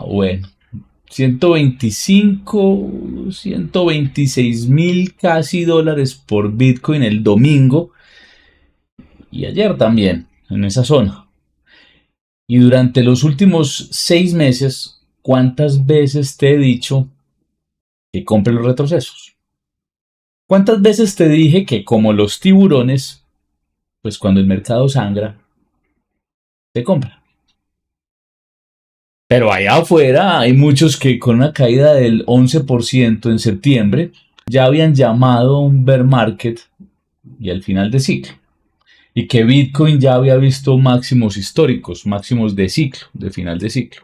Bueno, 125, 126 mil casi dólares por Bitcoin el domingo y ayer también en esa zona. Y durante los últimos 6 meses, ¿cuántas veces te he dicho que compre los retrocesos? ¿Cuántas veces te dije que como los tiburones, pues cuando el mercado sangra, se compra? Pero allá afuera hay muchos que con una caída del 11% en septiembre ya habían llamado a un bear market y al final de ciclo. Y que Bitcoin ya había visto máximos históricos, máximos de ciclo, de final de ciclo.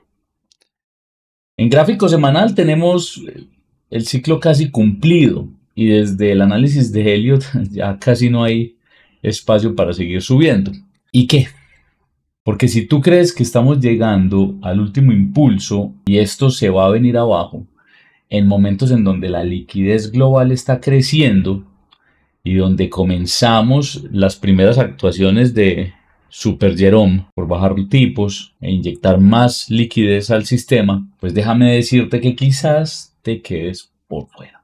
En gráfico semanal tenemos el ciclo casi cumplido y desde el análisis de Elliott ya casi no hay espacio para seguir subiendo. ¿Y qué? Porque si tú crees que estamos llegando al último impulso y esto se va a venir abajo, en momentos en donde la liquidez global está creciendo y donde comenzamos las primeras actuaciones de Super Jerome por bajar tipos e inyectar más liquidez al sistema, pues déjame decirte que quizás te quedes por fuera.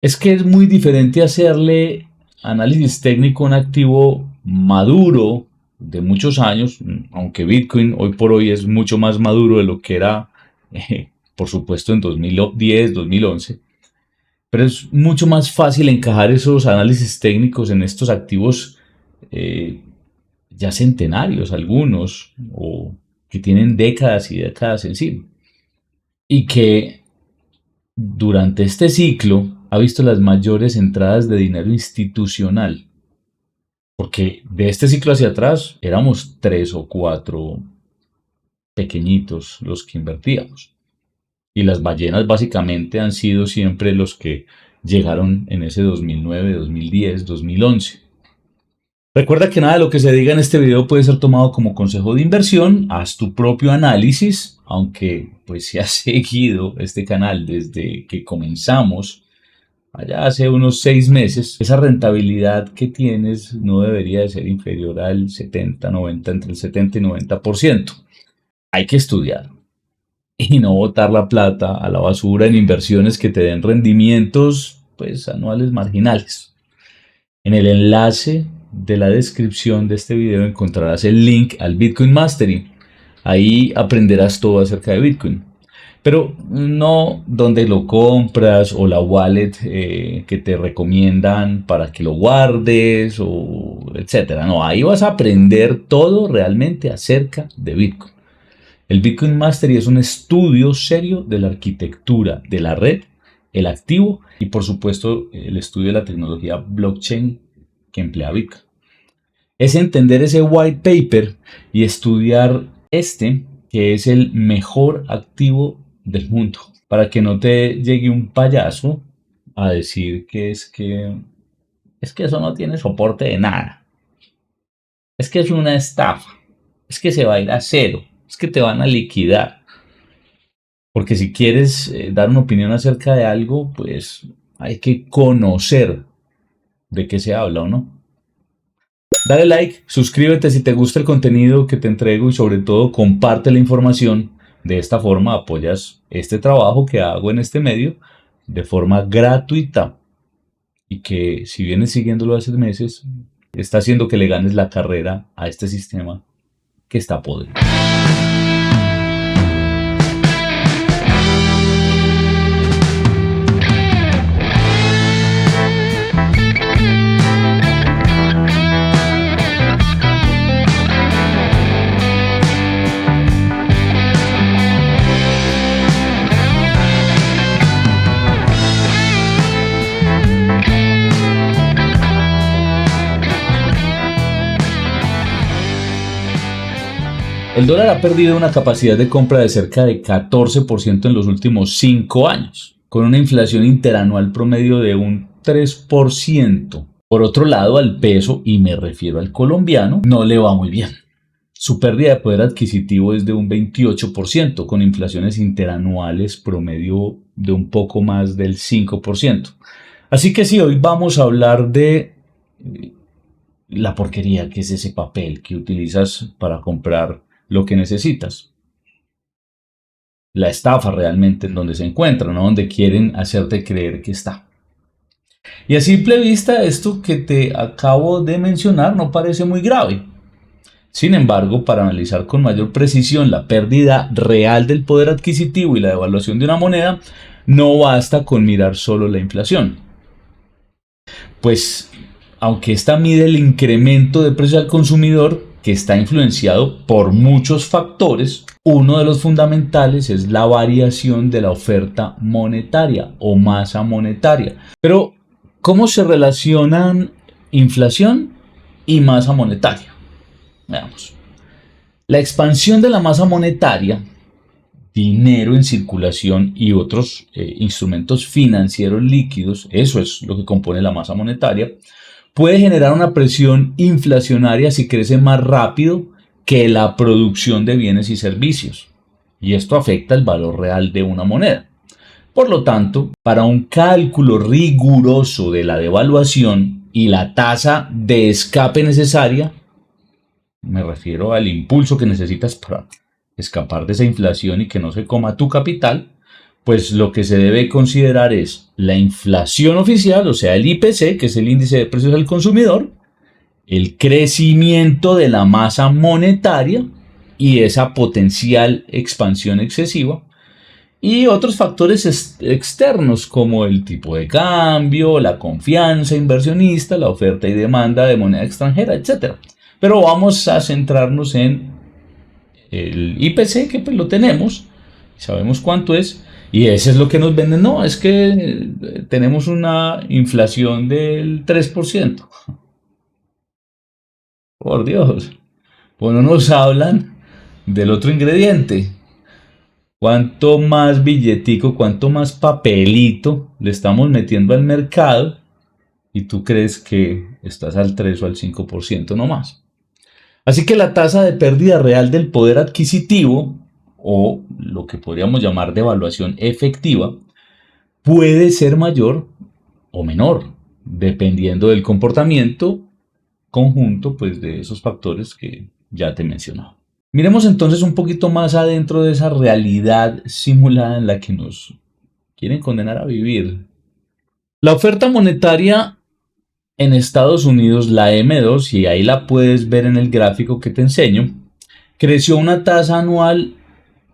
Es que es muy diferente hacerle análisis técnico a un activo maduro de muchos años, aunque Bitcoin hoy por hoy es mucho más maduro de lo que era, por supuesto, en 2010, 2011. Pero es mucho más fácil encajar esos análisis técnicos en estos activos eh, ya centenarios, algunos, o que tienen décadas y décadas encima. Y que durante este ciclo ha visto las mayores entradas de dinero institucional. Porque de este ciclo hacia atrás éramos tres o cuatro pequeñitos los que invertíamos. Y las ballenas básicamente han sido siempre los que llegaron en ese 2009, 2010, 2011. Recuerda que nada de lo que se diga en este video puede ser tomado como consejo de inversión. Haz tu propio análisis, aunque pues si has seguido este canal desde que comenzamos, allá hace unos 6 meses, esa rentabilidad que tienes no debería de ser inferior al 70, 90, entre el 70 y 90%. Hay que estudiar y no botar la plata a la basura en inversiones que te den rendimientos pues anuales marginales. En el enlace de la descripción de este video encontrarás el link al Bitcoin Mastery. Ahí aprenderás todo acerca de Bitcoin. Pero no donde lo compras o la wallet que te recomiendan para que lo guardes o etcétera. No, ahí vas a aprender todo realmente acerca de Bitcoin. El Bitcoin Mastery es un estudio serio de la arquitectura de la red, el activo y por supuesto el estudio de la tecnología blockchain que emplea Bitcoin. Es entender ese white paper y estudiar este que es el mejor activo del mundo para que no te llegue un payaso a decir que eso no tiene soporte de nada. Es que es una estafa. Es que se va a ir a cero. Es que te van a liquidar. Porque si quieres dar una opinión acerca de algo, pues hay que conocer de qué se habla o no. Dale like, suscríbete si te gusta el contenido que te entrego y sobre todo comparte la información. De esta forma apoyas este trabajo que hago en este medio de forma gratuita y que si vienes siguiéndolo hace meses, está haciendo que le ganes la carrera a este sistema que está podrido. El dólar ha perdido una capacidad de compra de cerca de 14% en los últimos 5 años, con una inflación interanual promedio de un 3%. Por otro lado, al peso, y me refiero al colombiano, no le va muy bien. Su pérdida de poder adquisitivo es de un 28%, con inflaciones interanuales promedio de un poco más del 5%. Así que sí, hoy vamos a hablar de la porquería que es ese papel que utilizas para comprar lo que necesitas. la estafa realmente en donde se encuentra, ¿no? Donde quieren hacerte creer que está. Y a simple vista, esto que te acabo de mencionar no parece muy grave. Sin embargo, para analizar con mayor precisión la pérdida real del poder adquisitivo y la devaluación de una moneda, no basta con mirar solo la inflación. Pues, aunque esta mide el incremento de precio al consumidor, que está influenciado por muchos factores, uno de los fundamentales es la variación de la oferta monetaria o masa monetaria. Pero, ¿cómo se relacionan inflación y masa monetaria? Veamos. La expansión de la masa monetaria, dinero en circulación y otros instrumentos financieros líquidos, eso es lo que compone la masa monetaria, puede generar una presión inflacionaria si crece más rápido que la producción de bienes y servicios. Y esto afecta el valor real de una moneda. Por lo tanto, para un cálculo riguroso de la devaluación y la tasa de escape necesaria, me refiero al impulso que necesitas para escapar de esa inflación y que no se coma tu capital, pues lo que se debe considerar es la inflación oficial, o sea, el IPC, que es el índice de precios al consumidor, el crecimiento de la masa monetaria y esa potencial expansión excesiva, y otros factores externos como el tipo de cambio, la confianza inversionista, la oferta y demanda de moneda extranjera, etc. Pero vamos a centrarnos en el IPC, que pues lo tenemos, sabemos cuánto es, y ese es lo que nos venden. No, es que tenemos una inflación del 3%. Por Dios. Bueno, nos hablan del otro ingrediente. Cuanto más billetico, cuanto más papelito le estamos metiendo al mercado y tú crees que estás al 3 o al 5% no más. Así que la tasa de pérdida real del poder adquisitivo, o lo que podríamos llamar devaluación efectiva, puede ser mayor o menor, dependiendo del comportamiento conjunto pues, de esos factores que ya te he mencionado. Miremos entonces un poquito más adentro de esa realidad simulada en la que nos quieren condenar a vivir. La oferta monetaria en Estados Unidos, la M2, y ahí la puedes ver en el gráfico que te enseño, creció una tasa anual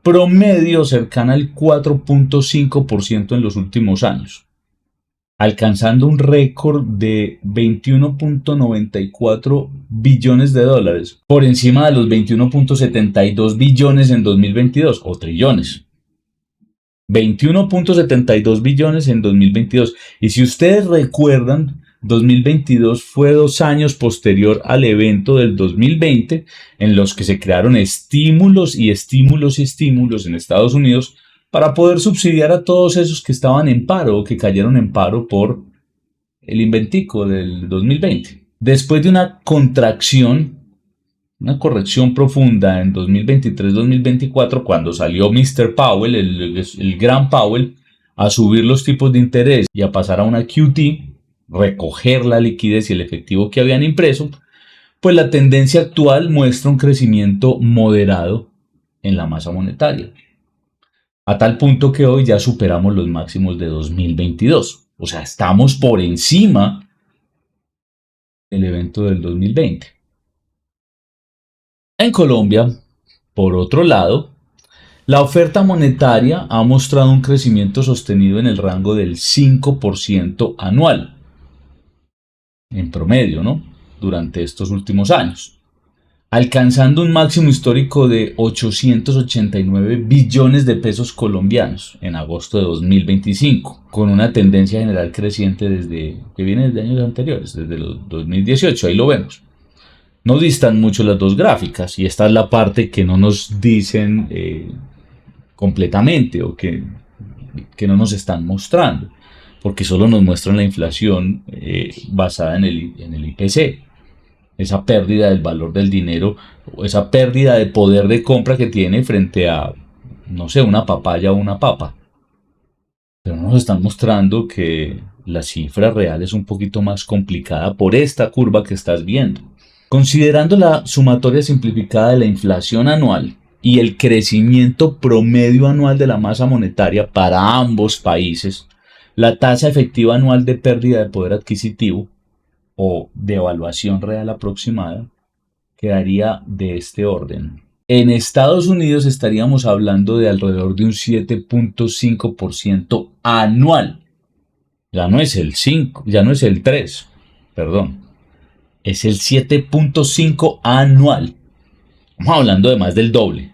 promedio cercana al 4.5% en los últimos años, alcanzando un récord de 21.94 billones de dólares, por encima de los 21.72 billones en 2022, o trillones. 21.72 billones en 2022. Y si ustedes recuerdan, 2022 fue 2 años posterior al evento del 2020, en los que se crearon estímulos y estímulos y estímulos en Estados Unidos para poder subsidiar a todos esos que estaban en paro o que cayeron en paro por el inventico del 2020. Después de una contracción, una corrección profunda en 2023-2024, cuando salió Mr. Powell, el gran Powell, a subir los tipos de interés y a pasar a una QT, recoger la liquidez y el efectivo que habían impreso, pues la tendencia actual muestra un crecimiento moderado en la masa monetaria, a tal punto que hoy ya superamos los máximos de 2022. O sea, estamos por encima del evento del 2020. En Colombia, por otro lado, la oferta monetaria ha mostrado un crecimiento sostenido en el rango del 5% anual, en promedio, ¿no? Durante estos últimos años, alcanzando un máximo histórico de 889 billones de pesos colombianos en agosto de 2025, con una tendencia general creciente que viene desde años anteriores, desde los 2018, ahí lo vemos. No distan mucho las dos gráficas, y esta es la parte que no nos dicen completamente, o que no nos están mostrando, porque solo nos muestran la inflación basada en el IPC, esa pérdida del valor del dinero, o esa pérdida de poder de compra que tiene frente a, no sé, una papaya o una papa. Pero no nos están mostrando que la cifra real es un poquito más complicada por esta curva que estás viendo. Considerando la sumatoria simplificada de la inflación anual y el crecimiento promedio anual de la masa monetaria para ambos países, la tasa efectiva anual de pérdida de poder adquisitivo o devaluación real aproximada quedaría de este orden. En Estados Unidos estaríamos hablando de alrededor de un 7.5% anual. Ya no es el 5, ya no es el 3, perdón. Es el 7.5 anual. Estamos hablando de más del doble.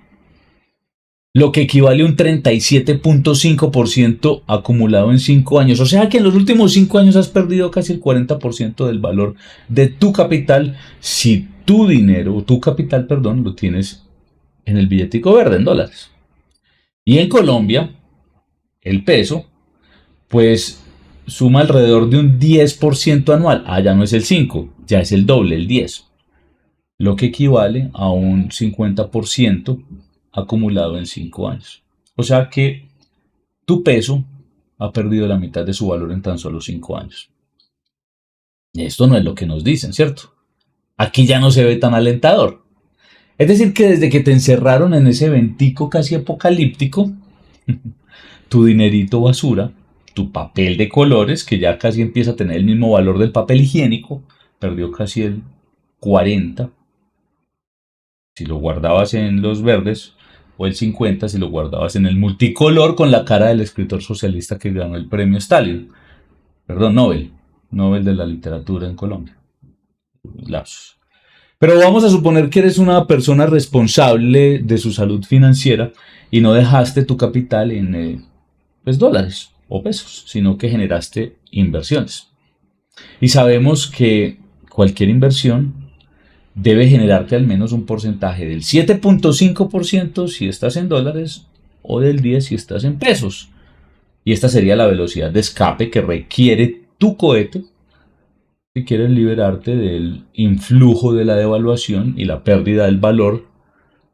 Lo que equivale a un 37.5% acumulado en 5 años. O sea que en los últimos 5 años has perdido casi el 40% del valor de tu capital si tu dinero, o tu capital, perdón, lo tienes en el billetico verde, en dólares. Y en Colombia, el peso, pues suma alrededor de un 10% anual. Ah, ya no es el 5, ya es el doble, el 10. Lo que equivale a un 50% acumulado en 5 años. O sea que tu peso ha perdido la mitad de su valor en tan solo 5 años. Y esto no es lo que nos dicen, ¿cierto? Aquí ya no se ve tan alentador. Es decir, que desde que te encerraron en ese eventico casi apocalíptico, tu dinerito basura, tu papel de colores, que ya casi empieza a tener el mismo valor del papel higiénico, perdió casi el 40. Si lo guardabas en los verdes, o el 50 si lo guardabas en el multicolor con la cara del escritor socialista que ganó el premio Stalin. Perdón, Nobel de la literatura en Colombia. Lapsus. Pero vamos a suponer que eres una persona responsable de su salud financiera y no dejaste tu capital en pues, dólares o pesos, sino que generaste inversiones. Y sabemos que cualquier inversión debe generarte al menos un porcentaje del 7.5% si estás en dólares o del 10% si estás en pesos. Y esta sería la velocidad de escape que requiere tu cohete si quieres liberarte del influjo de la devaluación y la pérdida del valor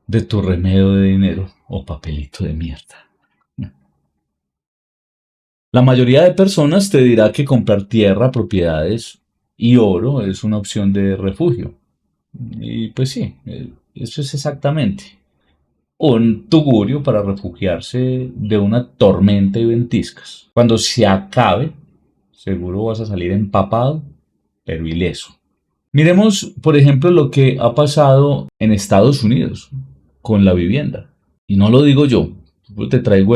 de tu remedio de dinero o papelito de mierda. La mayoría de personas te dirá que comprar tierra, propiedades y oro es una opción de refugio. Y pues sí, eso es exactamente un tugurio para refugiarse de una tormenta y ventiscas. Cuando se acabe, seguro vas a salir empapado, pero ileso. Miremos, por ejemplo, lo que ha pasado en Estados Unidos con la vivienda. Y no lo digo yo te traigo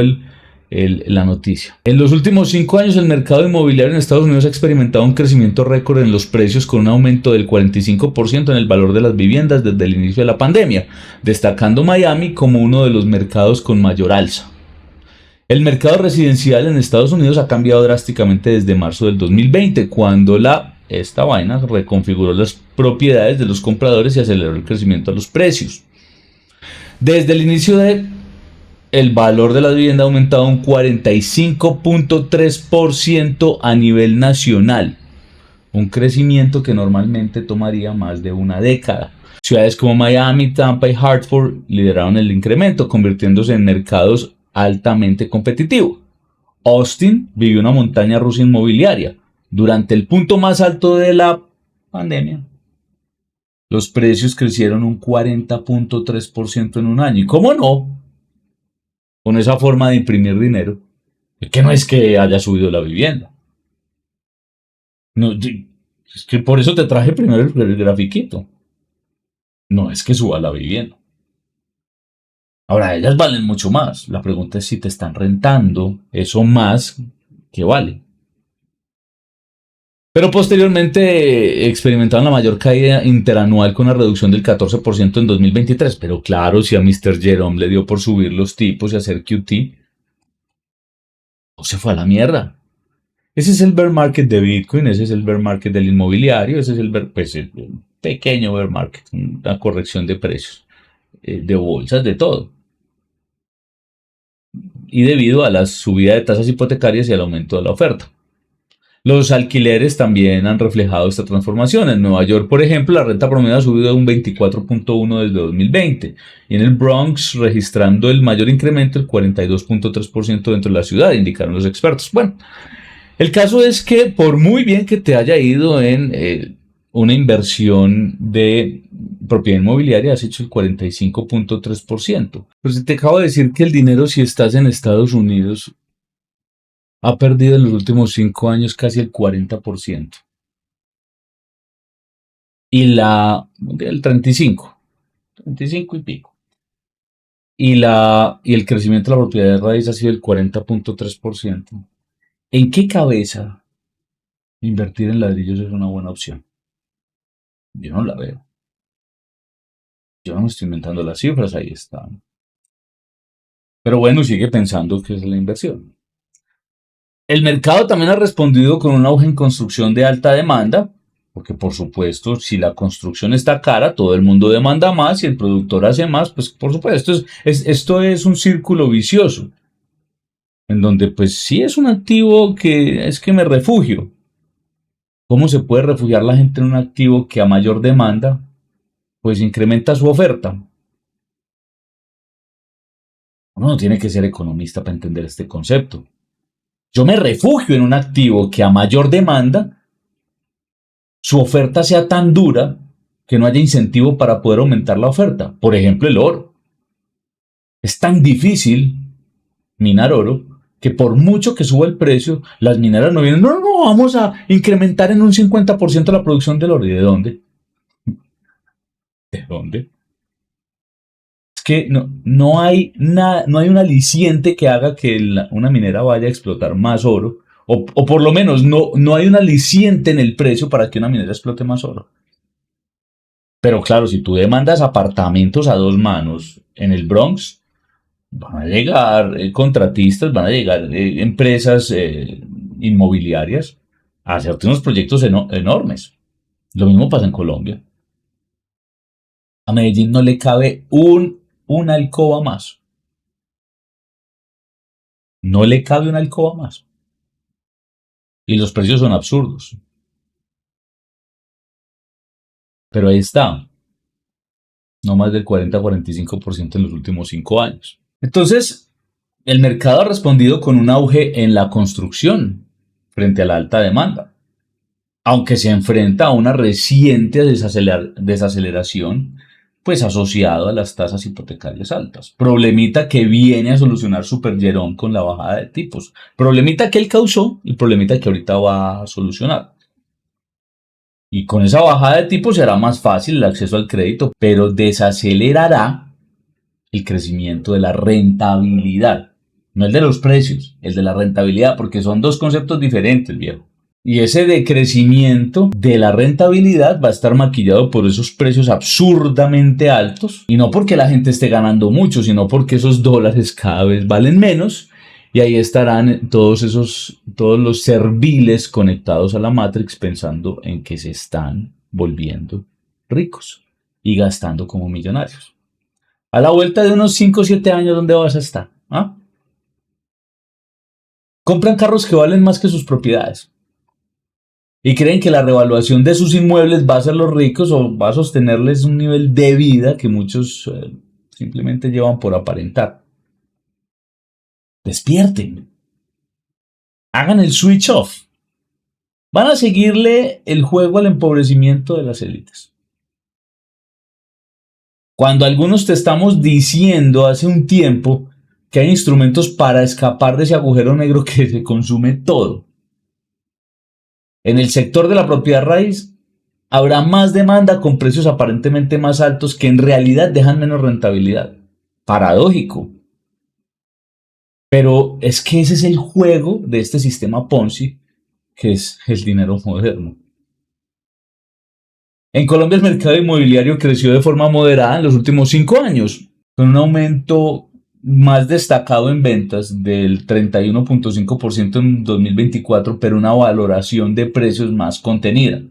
la noticia. En los últimos 5 años el mercado inmobiliario en Estados Unidos ha experimentado un crecimiento récord en los precios con un aumento del 45% en el valor de las viviendas desde el inicio de la pandemia, destacando Miami como uno de los mercados con mayor alza. El mercado residencial en Estados Unidos ha cambiado drásticamente desde marzo del 2020, cuando esta vaina reconfiguró las propiedades de los compradores y aceleró el crecimiento de los precios. Desde el inicio el valor de la vivienda ha aumentado un 45.3% a nivel nacional, un crecimiento que normalmente tomaría más de una década. Ciudades como Miami, Tampa y Hartford lideraron el incremento, convirtiéndose en mercados altamente competitivos. Austin vivió una montaña rusa inmobiliaria. Durante el punto más alto de la pandemia, los precios crecieron un 40.3% en un año. ¿Y cómo no? Con esa forma de imprimir dinero, que no es que haya subido la vivienda. No, es que por eso te traje primero el grafiquito. No es que suba la vivienda. Ahora, ellas valen mucho más. La pregunta es si te están rentando eso más que vale. Pero posteriormente experimentaron la mayor caída interanual con una reducción del 14% en 2023. Pero claro, si a Mr. Jerome le dio por subir los tipos y hacer QT, o se fue a la mierda. Ese es el bear market de Bitcoin, ese es el bear market del inmobiliario, ese es el pequeño bear market, una corrección de precios, de bolsas, de todo. Y debido a la subida de tasas hipotecarias y al aumento de la oferta. Los alquileres también han reflejado esta transformación. En Nueva York, por ejemplo, la renta promedio ha subido de un 24.1 desde 2020 y en el Bronx registrando el mayor incremento, el 42.3% dentro de la ciudad, indicaron los expertos. Bueno, el caso es que por muy bien que te haya ido en una inversión de propiedad inmobiliaria has hecho el 45.3%. Pero si te acabo de decir que el dinero, si estás en Estados Unidos, ha perdido en los últimos 5 años casi el 40%. Y el 35 y pico. Y el crecimiento de la propiedad de raíz ha sido el 40.3%. ¿En qué cabeza invertir en ladrillos es una buena opción? Yo no la veo. Yo no me estoy inventando las cifras, ahí están. Pero bueno, sigue pensando que es la inversión. El mercado también ha respondido con un auge en construcción de alta demanda, porque por supuesto, si la construcción está cara, todo el mundo demanda más y el productor hace más, pues por supuesto, esto es un círculo vicioso, en donde pues sí es un activo que es que me refugio. ¿Cómo se puede refugiar la gente en un activo que a mayor demanda, pues incrementa su oferta? Uno no tiene que ser economista para entender este concepto. Yo me refugio en un activo que a mayor demanda, su oferta sea tan dura que no haya incentivo para poder aumentar la oferta. Por ejemplo, el oro. Es tan difícil minar oro que por mucho que suba el precio, las mineras no vienen, no, no, vamos a incrementar en un 50% la producción del oro. ¿Y de dónde? ¿De dónde? Es que no hay nada, no hay un aliciente que haga que una minera vaya a explotar más oro, o por lo menos no hay un aliciente en el precio para que una minera explote más oro. Pero claro, si tú demandas apartamentos a dos manos en el Bronx, van a llegar contratistas, van a llegar empresas inmobiliarias a hacerte unos proyectos enormes. Lo mismo pasa en Colombia. A Medellín no le cabe una alcoba más. No le cabe una alcoba más. Y los precios son absurdos. Pero ahí está. No más del 40-45% en los últimos 5 años. Entonces, el mercado ha respondido con un auge en la construcción frente a la alta demanda, aunque se enfrenta a una reciente desaceleración, pues asociado a las tasas hipotecarias altas. Problemita que viene a solucionar Super Jerome con la bajada de tipos. Problemita que él causó y problemita que ahorita va a solucionar. Y con esa bajada de tipos será más fácil el acceso al crédito, pero desacelerará el crecimiento de la rentabilidad. No el de los precios, el de la rentabilidad, porque son dos conceptos diferentes, viejo. Y ese decrecimiento de la rentabilidad va a estar maquillado por esos precios absurdamente altos. Y no porque la gente esté ganando mucho, sino porque esos dólares cada vez valen menos. Y ahí estarán todos los serviles conectados a la Matrix pensando en que se están volviendo ricos y gastando como millonarios. A la vuelta de unos 5 o 7 años, ¿dónde vas a estar? ¿Ah? Compran carros que valen más que sus propiedades. Y creen que la revaluación de sus inmuebles va a hacerlos ricos o va a sostenerles un nivel de vida que muchos simplemente llevan por aparentar. Despierten. Hagan el switch off. Van a seguirle el juego al empobrecimiento de las élites. Cuando algunos te estamos diciendo hace un tiempo que hay instrumentos para escapar de ese agujero negro que se consume todo. En el sector de la propiedad raíz habrá más demanda con precios aparentemente más altos que en realidad dejan menos rentabilidad. Paradójico. Pero es que ese es el juego de este sistema Ponzi, que es el dinero moderno. En Colombia el mercado inmobiliario creció de forma moderada en los últimos 5 años, con un aumento más destacado en ventas del 31.5% en 2024, pero una valoración de precios más contenida,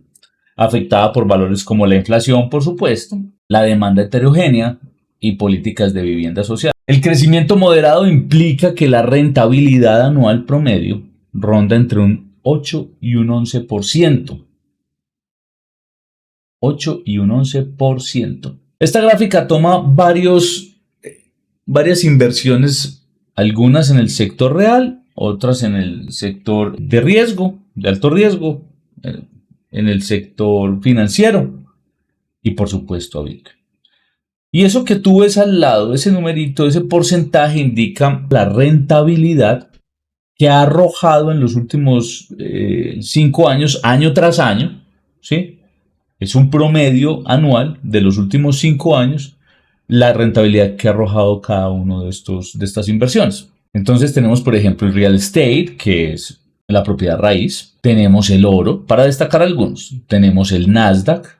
afectada por valores como la inflación, por supuesto, la demanda heterogénea y políticas de vivienda social. El crecimiento moderado implica que la rentabilidad anual promedio ronda entre un 8 y un 11%. 8 y un 11%. Esta gráfica toma varias inversiones, algunas en el sector real, otras en el sector de riesgo, de alto riesgo, en el sector financiero. y por supuesto a Bitcoin. Y eso que tú ves al lado, ese numerito, ese porcentaje indica la rentabilidad que ha arrojado en los últimos 5 años, año tras año, ¿sí? Es un promedio anual de los últimos 5 años, la rentabilidad que ha arrojado cada uno de estas inversiones. Entonces tenemos, por ejemplo, el real estate, que es la propiedad raíz. Tenemos el oro, para destacar algunos. Tenemos el Nasdaq.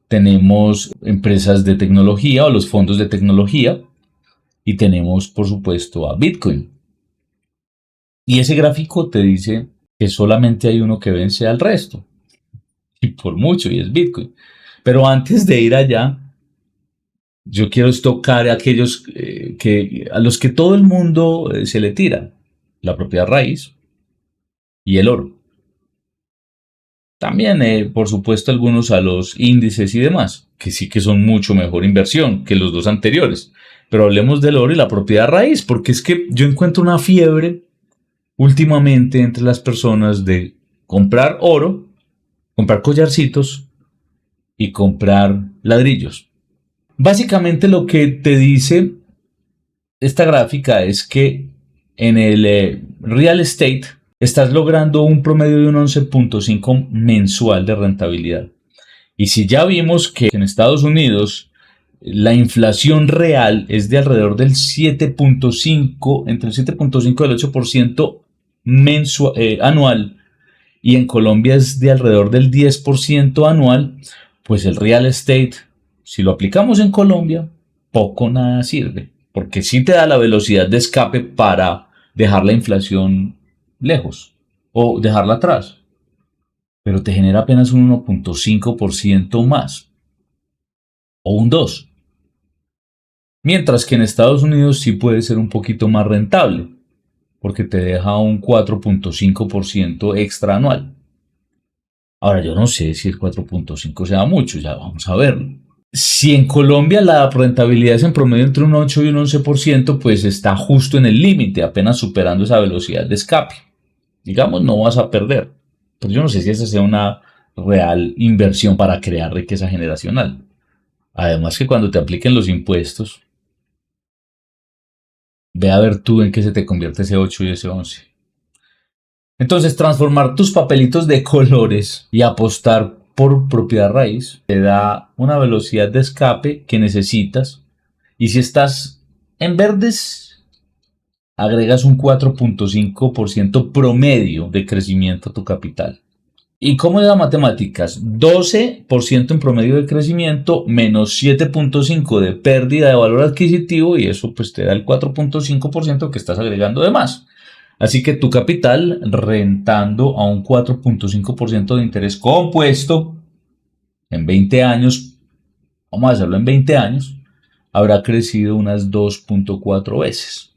Tenemos empresas de tecnología o los fondos de tecnología. Y tenemos, por supuesto, a Bitcoin. Y ese gráfico te dice que solamente hay uno que vence al resto. Y por mucho, y es Bitcoin. Pero antes de ir allá, yo quiero tocar a aquellos a los que todo el mundo se le tira. La propiedad raíz y el oro. También, por supuesto, algunos a los índices y demás, que sí que son mucho mejor inversión que los dos anteriores. Pero hablemos del oro y la propiedad raíz, porque es que yo encuentro una fiebre últimamente entre las personas de comprar oro, comprar collarcitos y comprar ladrillos. Básicamente lo que te dice esta gráfica es que en el real estate estás logrando un promedio de un 11.5 mensual de rentabilidad. Y si ya vimos que en Estados Unidos la inflación real es de alrededor del 7.5, entre el 7.5 y el 8% anual, y en Colombia es de alrededor del 10% anual, pues el real estate, si lo aplicamos en Colombia, poco nada sirve, porque sí te da la velocidad de escape para dejar la inflación lejos o dejarla atrás, pero te genera apenas un 1.5% más o un 2%. Mientras que en Estados Unidos sí puede ser un poquito más rentable, porque te deja un 4.5% extra anual. Ahora, yo no sé si el 4.5 sea mucho, ya vamos a verlo. Si en Colombia la rentabilidad es en promedio entre un 8 y un 11%, pues está justo en el límite, apenas superando esa velocidad de escape. Digamos, no vas a perder. Pero yo no sé si esa sea una real inversión para crear riqueza generacional. Además que cuando te apliquen los impuestos, ve a ver tú en qué se te convierte ese 8 y ese 11. Entonces, transformar tus papelitos de colores y apostar por propiedad raíz te da una velocidad de escape que necesitas. Y si estás en verdes, agregas un 4.5% promedio de crecimiento a tu capital. ¿Y cómo es la matemáticas? 12% en promedio de crecimiento menos 7.5% de pérdida de valor adquisitivo, y eso pues te da el 4.5% que estás agregando de más. Así que tu capital, rentando a un 4.5% de interés compuesto en 20 años, vamos a hacerlo en 20 años, habrá crecido unas 2.4 veces.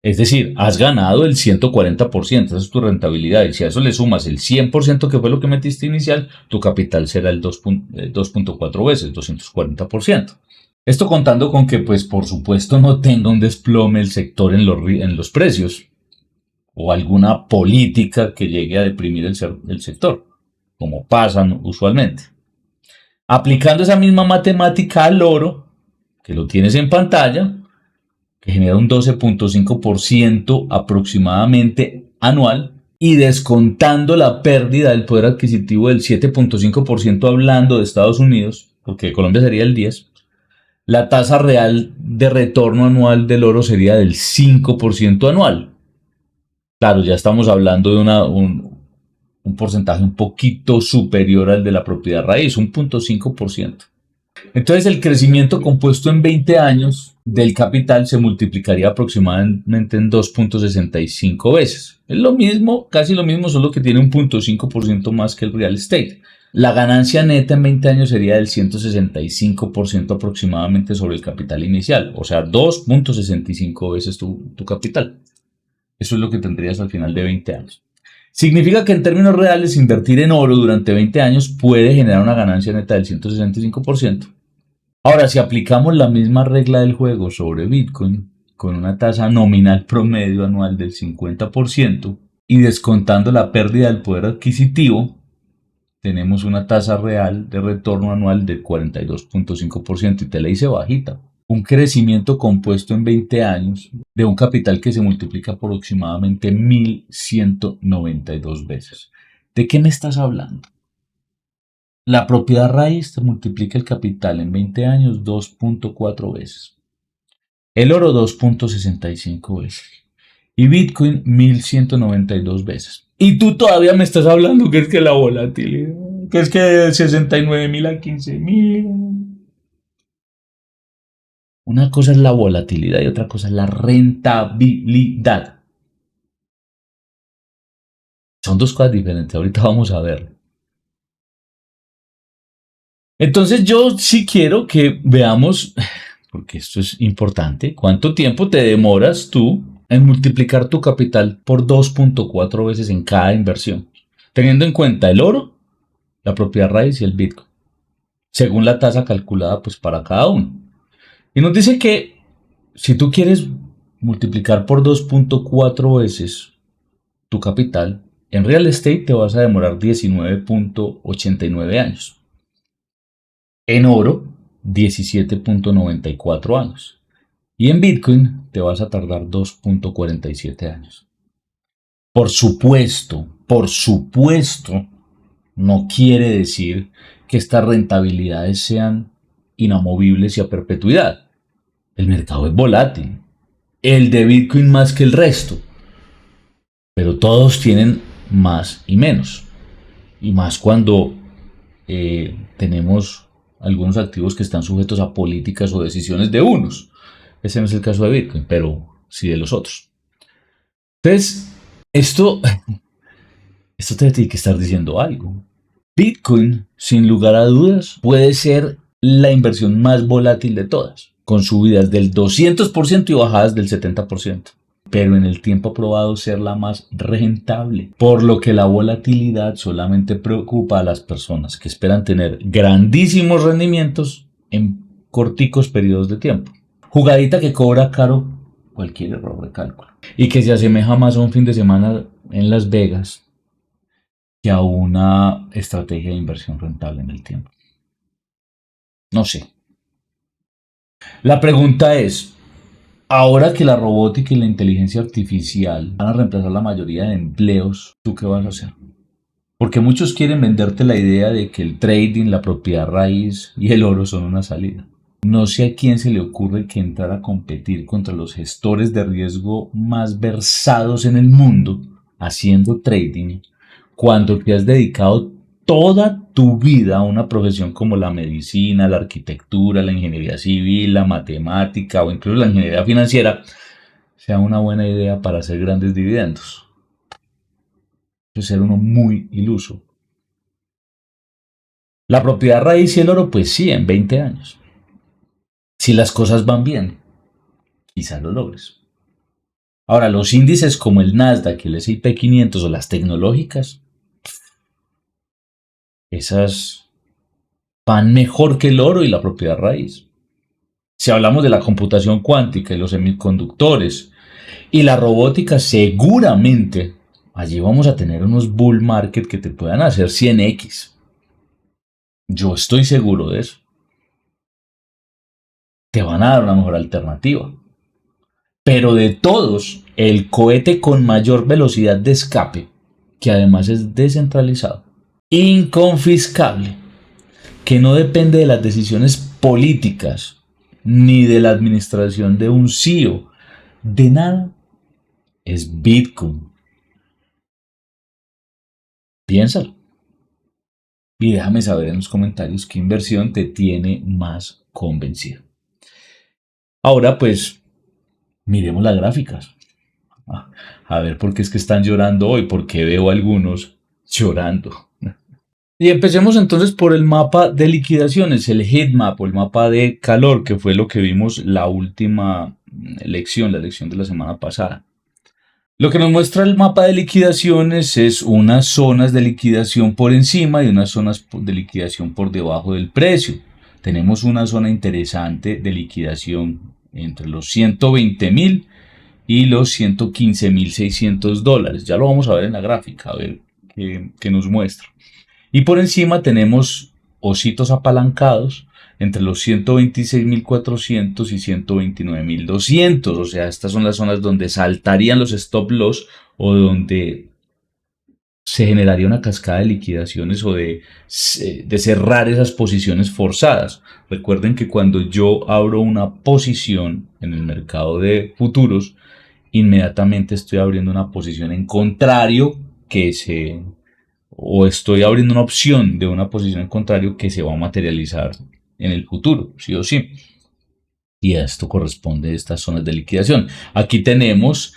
Es decir, has ganado el 140%, esa es tu rentabilidad. Y si a eso le sumas el 100% que fue lo que metiste inicial, tu capital será el 2.4 veces, 240%. Esto contando con que, pues, por supuesto, no tenga un desplome el sector en los precios o alguna política que llegue a deprimir el sector, como pasan usualmente. Aplicando esa misma matemática al oro, que lo tienes en pantalla, que genera un 12.5% aproximadamente anual, y descontando la pérdida del poder adquisitivo del 7.5% hablando de Estados Unidos, porque Colombia sería el 10%, la tasa real de retorno anual del oro sería del 5% anual. Claro, ya estamos hablando de un porcentaje un poquito superior al de la propiedad raíz, un 0.5%. Entonces el crecimiento compuesto en 20 años del capital se multiplicaría aproximadamente en 2.65 veces. Es lo mismo, casi lo mismo, solo que tiene un 0.5% más que el real estate. La ganancia neta en 20 años sería del 165% aproximadamente sobre el capital inicial, o sea, 2.65 veces tu capital. Eso es lo que tendrías al final de 20 años. Significa que en términos reales, invertir en oro durante 20 años puede generar una ganancia neta del 165%. Ahora, si aplicamos la misma regla del juego sobre Bitcoin, con una tasa nominal promedio anual del 50% y descontando la pérdida del poder adquisitivo, tenemos una tasa real de retorno anual del 42.5% y te la hice bajita. Un crecimiento compuesto en 20 años de un capital que se multiplica aproximadamente 1.192 veces. ¿De qué me estás hablando? La propiedad raíz te multiplica el capital en 20 años 2.4 veces. El oro 2.65 veces. Y Bitcoin 1.192 veces. Y tú todavía me estás hablando que es que la volatilidad, que es que de 69.000 a 15.000. Una cosa es la volatilidad y otra cosa es la rentabilidad. Son dos cosas diferentes, ahorita vamos a ver. Entonces yo sí quiero que veamos, porque esto es importante, cuánto tiempo te demoras tú en multiplicar tu capital por 2.4 veces en cada inversión, teniendo en cuenta el oro, la propiedad raíz y el Bitcoin, según la tasa calculada pues para cada uno. Y nos dice que si tú quieres multiplicar por 2.4 veces tu capital, en real estate te vas a demorar 19.89 años. En oro, 17.94 años. Y en Bitcoin te vas a tardar 2.47 años. Por supuesto, no quiere decir que estas rentabilidades sean inamovibles y a perpetuidad. El mercado es volátil. El de Bitcoin más que el resto. Pero todos tienen más y menos. Y más cuando tenemos algunos activos que están sujetos a políticas o decisiones de unos. Ese no es el caso de Bitcoin, pero sí de los otros. Entonces, esto te tiene que estar diciendo algo. Bitcoin, sin lugar a dudas, puede ser la inversión más volátil de todas, con subidas del 200% y bajadas del 70%. Pero en el tiempo ha probado ser la más rentable, por lo que la volatilidad solamente preocupa a las personas que esperan tener grandísimos rendimientos en corticos periodos de tiempo. Jugadita que cobra caro cualquier error de cálculo y que se asemeja más a un fin de semana en Las Vegas que a una estrategia de inversión rentable en el tiempo. No sé. La pregunta es, ahora que la robótica y la inteligencia artificial van a reemplazar la mayoría de empleos, ¿tú qué vas a hacer? Porque muchos quieren venderte la idea de que el trading, la propiedad raíz y el oro son una salida. No sé a quién se le ocurre que entrar a competir contra los gestores de riesgo más versados en el mundo haciendo trading cuando te has dedicado toda tu vida a una profesión como la medicina, la arquitectura, la ingeniería civil, la matemática o incluso la ingeniería financiera, sea una buena idea para hacer grandes dividendos. Eso es ser uno muy iluso. La propiedad raíz y el oro, pues sí, en 20 años. Si las cosas van bien, quizás lo logres. Ahora, los índices como el Nasdaq, el S&P 500 o las tecnológicas, esas van mejor que el oro y la propiedad raíz. Si hablamos de la computación cuántica y los semiconductores y la robótica, seguramente allí vamos a tener unos bull market que te puedan hacer 100x. Yo estoy seguro de eso. Te van a dar una mejor alternativa. Pero de todos, el cohete con mayor velocidad de escape, que además es descentralizado, inconfiscable, que no depende de las decisiones políticas ni de la administración de un CEO, de nada, es Bitcoin. Piénsalo y déjame saber en los comentarios qué inversión te tiene más convencido. Ahora pues miremos las gráficas. A ver por qué es que están llorando hoy, porque veo a algunos llorando. Y empecemos entonces por el mapa de liquidaciones, el heat map o el mapa de calor, que fue lo que vimos la última lección, la lección de la semana pasada. Lo que nos muestra el mapa de liquidaciones es unas zonas de liquidación por encima y unas zonas de liquidación por debajo del precio. Tenemos una zona interesante de liquidación entre los 120.000 y los 115.600 dólares. Ya lo vamos a ver en la gráfica, a ver qué nos muestra. Y por encima tenemos ositos apalancados entre los 126.400 y 129.200. O sea, estas son las zonas donde saltarían los stop loss o donde se generaría una cascada de liquidaciones o de cerrar esas posiciones forzadas. Recuerden que cuando yo abro una posición en el mercado de futuros, inmediatamente estoy abriendo una posición en contrario o estoy abriendo una opción de una posición en contrario que se va a materializar en el futuro, sí o sí. Y a esto corresponde a estas zonas de liquidación. Aquí tenemos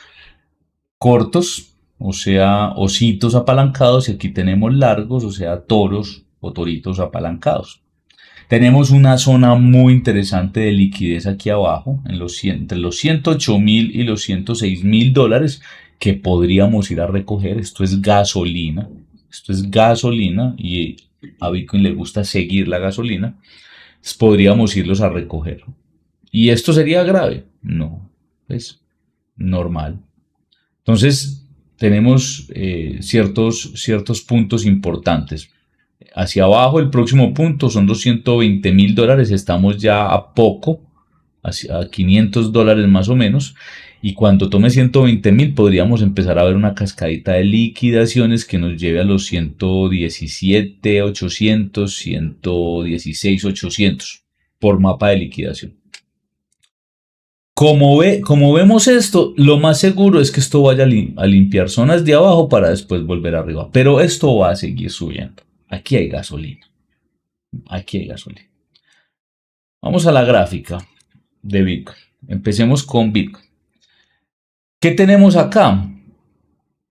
cortos, o sea, ositos apalancados, y aquí tenemos largos, o sea, toros o toritos apalancados. Tenemos una zona muy interesante de liquidez aquí abajo, entre los 108.000 y los 106.000 dólares, que podríamos ir a recoger. Esto es gasolina. Esto es gasolina y a Bitcoin le gusta seguir la gasolina. Entonces podríamos irlos a recoger. ¿Y esto sería grave? No, es normal. Entonces, tenemos ciertos puntos importantes. Hacia abajo, el próximo punto son los 120.000 dólares. Estamos ya a poco, a 500 dólares más o menos. Y cuando tome 120.000, podríamos empezar a ver una cascadita de liquidaciones que nos lleve a los 117.800, 116.800 por mapa de liquidación. Como vemos esto, lo más seguro es que esto vaya a limpiar zonas de abajo para después volver arriba. Pero esto va a seguir subiendo. Aquí hay gasolina. Aquí hay gasolina. Vamos a la gráfica de Bitcoin. Empecemos con Bitcoin. ¿Qué tenemos acá?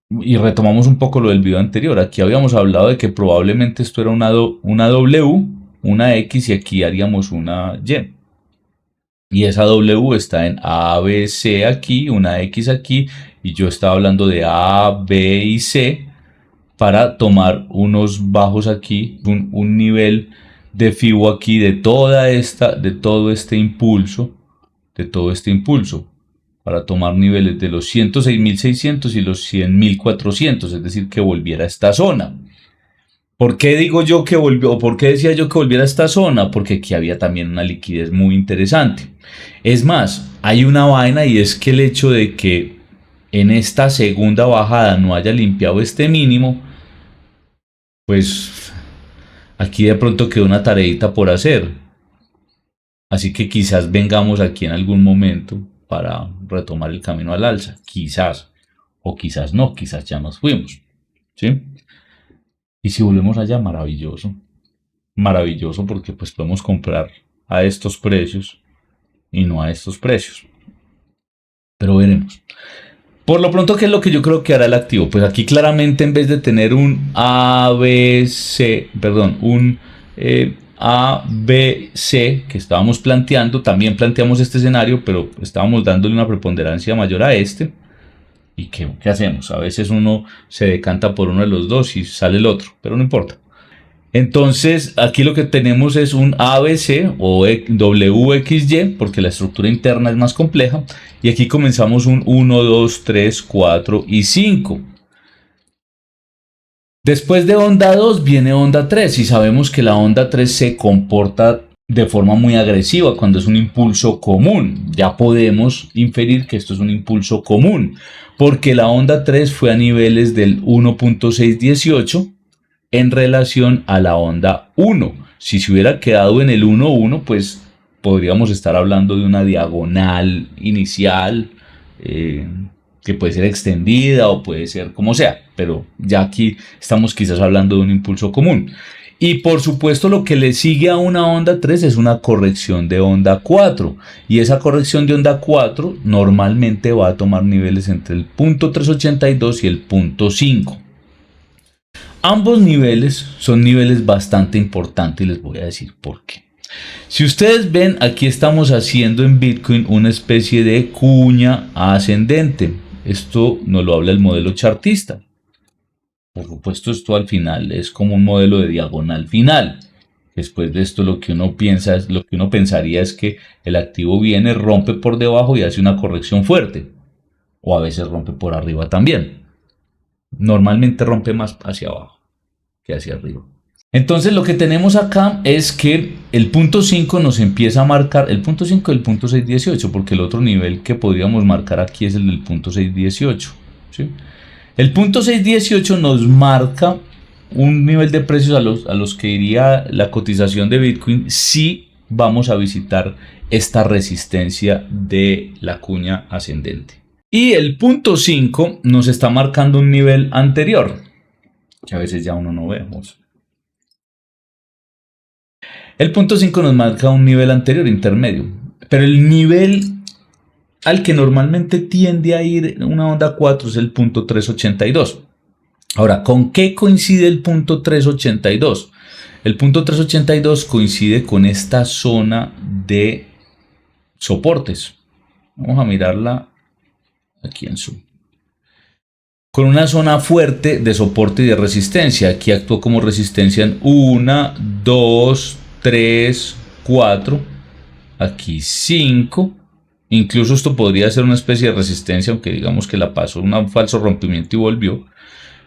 Y retomamos un poco lo del video anterior. Aquí habíamos hablado de que probablemente esto era una W, una X y aquí haríamos una Y. Y esa W está en A, B, C aquí, una X aquí, y yo estaba hablando de A, B y C para tomar unos bajos aquí, un nivel de FIBO aquí de todo este impulso, para tomar niveles de los 106.600 y los 100.400, es decir, que volviera a esta zona. ¿Por qué digo yo que volvió, o por qué decía yo que volviera a esta zona? Porque aquí había también una liquidez muy interesante. Es más, hay una vaina y es que el hecho de que en esta segunda bajada no haya limpiado este mínimo, pues aquí de pronto quedó una tareita por hacer. Así que quizás vengamos aquí en algún momento para retomar el camino al alza. Quizás. O quizás no, quizás ya nos fuimos. ¿Sí? Y si volvemos allá, maravilloso. Maravilloso porque pues podemos comprar a estos precios y no a estos precios. Pero veremos. Por lo pronto, ¿qué es lo que yo creo que hará el activo? Pues aquí claramente en vez de tener un ABC, perdón, un ABC que estábamos planteando, también planteamos este escenario, pero estábamos dándole una preponderancia mayor a este. ¿Y qué hacemos? A veces uno se decanta por uno de los dos y sale el otro, pero no importa. Entonces, aquí lo que tenemos es un ABC o WXY, porque la estructura interna es más compleja. Y aquí comenzamos un 1, 2, 3, 4 y 5. Después de onda 2 viene onda 3 y sabemos que la onda 3 se comporta de forma muy agresiva cuando es un impulso común. Ya podemos inferir que esto es un impulso común, porque la onda 3 fue a niveles del 1.618 en relación a la onda 1. Si se hubiera quedado en el 1.1, pues podríamos estar hablando de una diagonal inicial que puede ser extendida o puede ser como sea, pero ya aquí estamos quizás hablando de un impulso común. Y por supuesto lo que le sigue a una onda 3 es una corrección de onda 4. Y esa corrección de onda 4 normalmente va a tomar niveles entre el punto 382 y el punto 5. Ambos niveles son niveles bastante importantes y les voy a decir por qué. Si ustedes ven, aquí estamos haciendo en Bitcoin una especie de cuña ascendente. Esto nos lo habla el modelo chartista. Por supuesto, esto al final es como un modelo de diagonal final. Después de esto, lo que uno pensaría es que el activo viene, rompe por debajo y hace una corrección fuerte. O a veces rompe por arriba también. Normalmente rompe más hacia abajo que hacia arriba. Entonces lo que tenemos acá es que el punto 5 nos empieza a marcar el punto 5 y el punto 618, porque el otro nivel que podríamos marcar aquí es el del punto 618. ¿Sí? El punto 618 nos marca un nivel de precios a los que iría la cotización de Bitcoin si vamos a visitar esta resistencia de la cuña ascendente. Y el punto 5 nos está marcando un nivel anterior, que a veces ya uno no vemos. El punto 5 nos marca un nivel anterior, intermedio. Pero el nivel al que normalmente tiende a ir una onda 4 es el punto 382. Ahora, ¿con qué coincide el punto 382? El punto 382 coincide con esta zona de soportes. Vamos a mirarla aquí en Zoom. Con una zona fuerte de soporte y de resistencia. Aquí actuó como resistencia en 1, 2, 3, 4. Aquí 5. Incluso esto podría ser una especie de resistencia, aunque digamos que la pasó un falso rompimiento y volvió.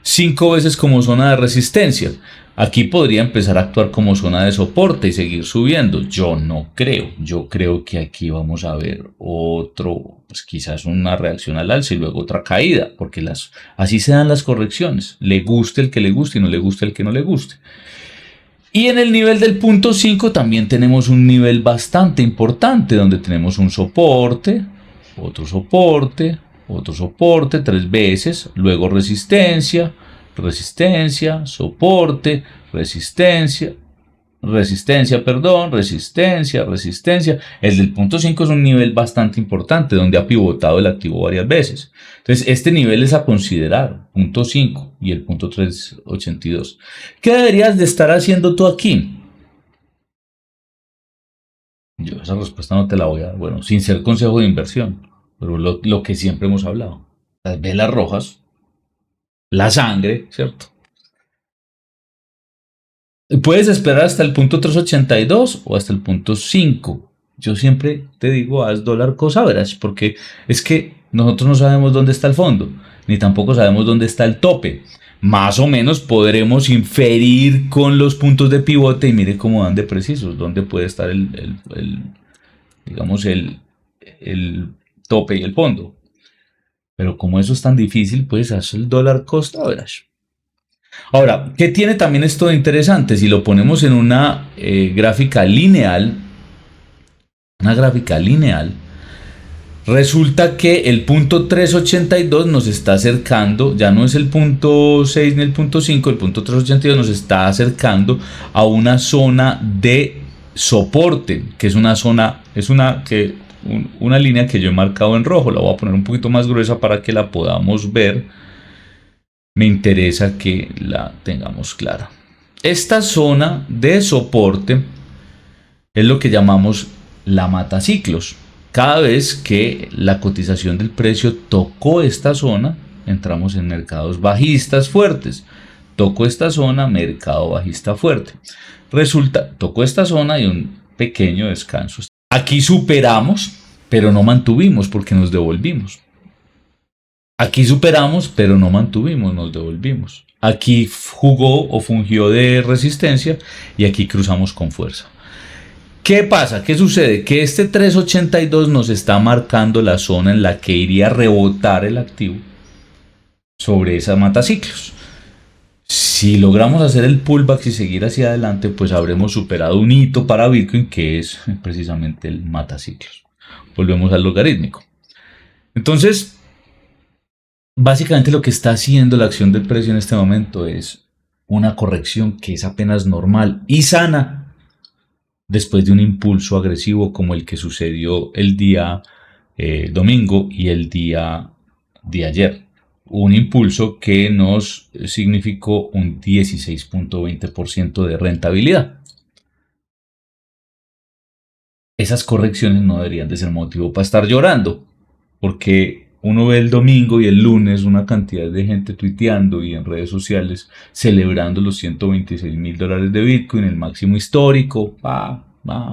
5 veces como zona de resistencia. Aquí podría empezar a actuar como zona de soporte y seguir subiendo. Yo no creo. Yo creo que aquí vamos a ver otro, pues quizás una reacción al alza y luego otra caída, porque así se dan las correcciones. Le guste el que le guste y no le guste el que no le guste. Y en el nivel del punto 5 también tenemos un nivel bastante importante donde tenemos un soporte, otro soporte, otro soporte 3 veces, luego resistencia, resistencia, soporte, resistencia, resistencia. El del punto 5 es un nivel bastante importante donde ha pivotado el activo varias veces. Entonces, este nivel es a considerar, punto 5 y el punto 382. ¿Qué deberías de estar haciendo tú aquí? Yo esa respuesta no te la voy a dar, bueno, sin ser consejo de inversión, pero lo que siempre hemos hablado. Las velas rojas, la sangre, ¿cierto? Puedes esperar hasta el punto 382 o hasta el punto 5. Yo siempre te digo, haz dólar cost average, porque es que nosotros no sabemos dónde está el fondo, ni tampoco sabemos dónde está el tope. Más o menos podremos inferir con los puntos de pivote y mire cómo dan de precisos, dónde puede estar digamos, el tope y el fondo. Pero como eso es tan difícil, pues haz el dólar cost average. Ahora, ¿qué tiene también esto de interesante? Si lo ponemos en una gráfica lineal, resulta que el punto 382 nos está acercando, ya no es el punto 6 ni el punto 5, el punto 382 nos está acercando a una zona de soporte, que es una línea que yo he marcado en rojo. La voy a poner un poquito más gruesa para que la podamos ver. Me interesa que la tengamos clara. Esta zona de soporte es lo que llamamos la mataciclos. Cada vez que la cotización del precio tocó esta zona, entramos en mercados bajistas fuertes. Tocó esta zona, mercado bajista fuerte. Resulta, tocó esta zona y un pequeño descanso. Aquí superamos, pero no mantuvimos porque nos devolvimos. Aquí superamos, pero no mantuvimos, nos devolvimos. Aquí jugó o fungió de resistencia y aquí cruzamos con fuerza. ¿Qué pasa? ¿Qué sucede? Que este 382 nos está marcando la zona en la que iría a rebotar el activo sobre esa mataciclos. Si logramos hacer el pullback y seguir hacia adelante, pues habremos superado un hito para Bitcoin que es precisamente el mataciclos. Volvemos al logarítmico. Entonces, básicamente lo que está haciendo la acción del precio en este momento es una corrección que es apenas normal y sana después de un impulso agresivo como el que sucedió el día domingo y el día de ayer. Un impulso que nos significó un 16.20% de rentabilidad. Esas correcciones no deberían de ser motivo para estar llorando, porque uno ve el domingo y el lunes una cantidad de gente tuiteando y en redes sociales celebrando los $126,000 de Bitcoin, el máximo histórico.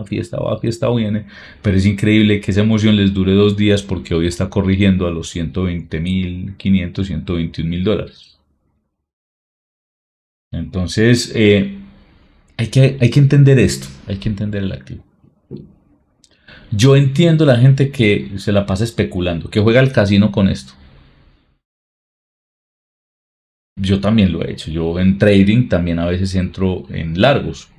Fiesta viene. Pero es increíble que esa emoción les dure 2 días porque hoy está corrigiendo a los 120,500, $121,000. Entonces, hay que entender esto, hay que entender el activo. Yo entiendo la gente que se la pasa especulando, que juega al casino con esto. Yo también lo he hecho. Yo en trading también a veces entro en largos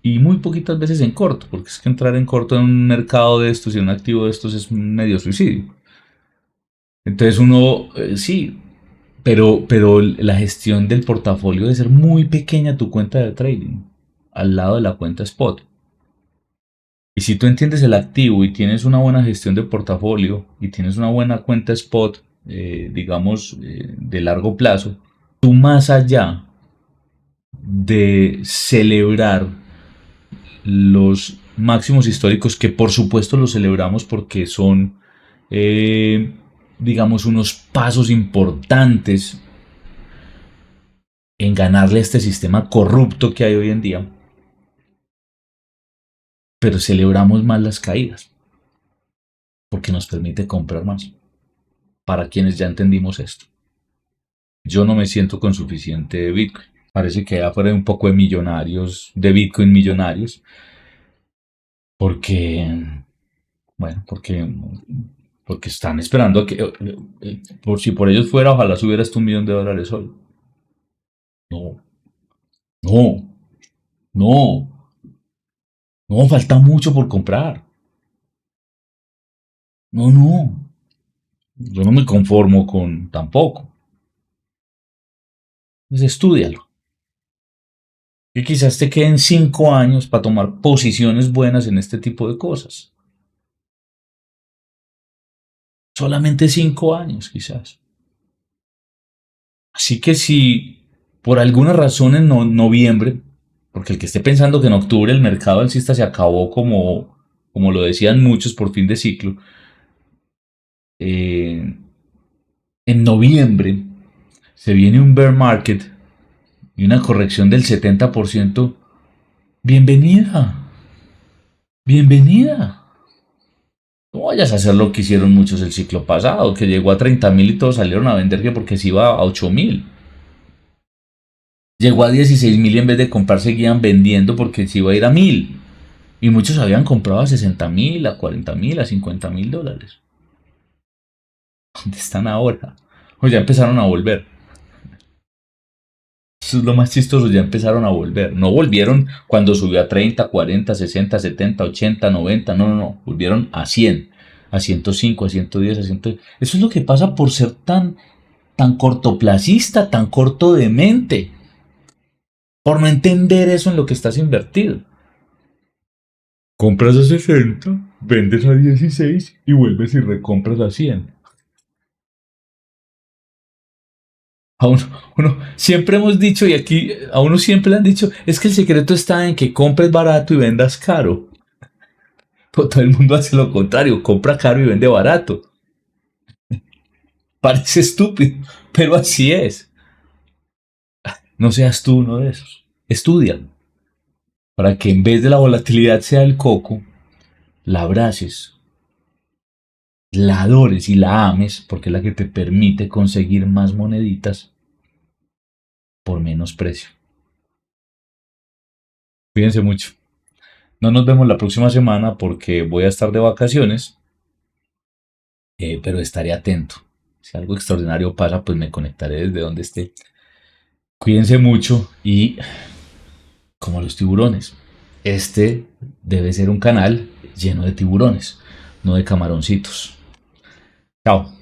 y muy poquitas veces en corto, porque es que entrar en corto en un mercado de estos y en un activo de estos es medio suicidio. Entonces uno, sí, pero la gestión del portafolio debe ser muy pequeña tu cuenta de trading, al lado de la cuenta spot. Y si tú entiendes el activo y tienes una buena gestión de portafolio y tienes una buena cuenta spot, digamos, de largo plazo, tú más allá de celebrar los máximos históricos, que por supuesto los celebramos porque son, eh, digamos, unos pasos importantes en ganarle a este sistema corrupto que hay hoy en día, pero celebramos más las caídas porque nos permite comprar más. Para quienes ya entendimos esto, yo no me siento con suficiente Bitcoin. Parece que afuera hay un poco de millonarios, de Bitcoin millonarios, porque, bueno, porque están esperando a que, por si por ellos fuera, ojalá subieras tu $1.000.000 hoy. No, no, no, no, falta mucho por comprar. No, no, yo no me conformo con tampoco. Pues estúdialo. Que quizás te queden 5 años para tomar posiciones buenas en este tipo de cosas. Solamente 5 años, quizás. Así que si por alguna razón en noviembre, porque el que esté pensando que en octubre el mercado alcista se acabó como lo decían muchos por fin de ciclo, eh, en noviembre se viene un bear market y una corrección del 70%, bienvenida, bienvenida. No vayas a hacer lo que hicieron muchos el ciclo pasado, que llegó a 30.000 y todos salieron a vender que porque se iba a 8.000. Llegó a 16.000 y en vez de comprar seguían vendiendo porque se iba a ir a 1.000. Y muchos habían comprado a 60.000, a 40.000, a $50.000. ¿Dónde están ahora? O ya empezaron a volver. Eso es lo más chistoso, ya empezaron a volver. No volvieron cuando subió a 30, 40, 60, 70, 80, 90. No, no, no. Volvieron a 100, a 105, a 110, a 110. Eso es lo que pasa por ser tan cortoplacista, tan corto de mente. Por no entender eso en lo que estás invertido. Compras a 60, vendes a 16 y vuelves y recompras a 100. Siempre hemos dicho, y aquí a uno siempre le han dicho, es que el secreto está en que compres barato y vendas caro. Pero todo el mundo hace lo contrario, compra caro y vende barato. Parece estúpido, pero así es. No seas tú uno de esos. Estudia para que en vez de la volatilidad sea el coco, la abraces, la adores y la ames porque es la que te permite conseguir más moneditas por menos precio. Cuídense mucho. No nos vemos la próxima semana porque voy a estar de vacaciones, pero estaré atento. Si algo extraordinario pasa, pues me conectaré desde donde esté. Cuídense mucho y como los tiburones, este debe ser un canal lleno de tiburones, no de camaroncitos. Chao,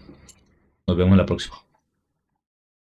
nos vemos la próxima.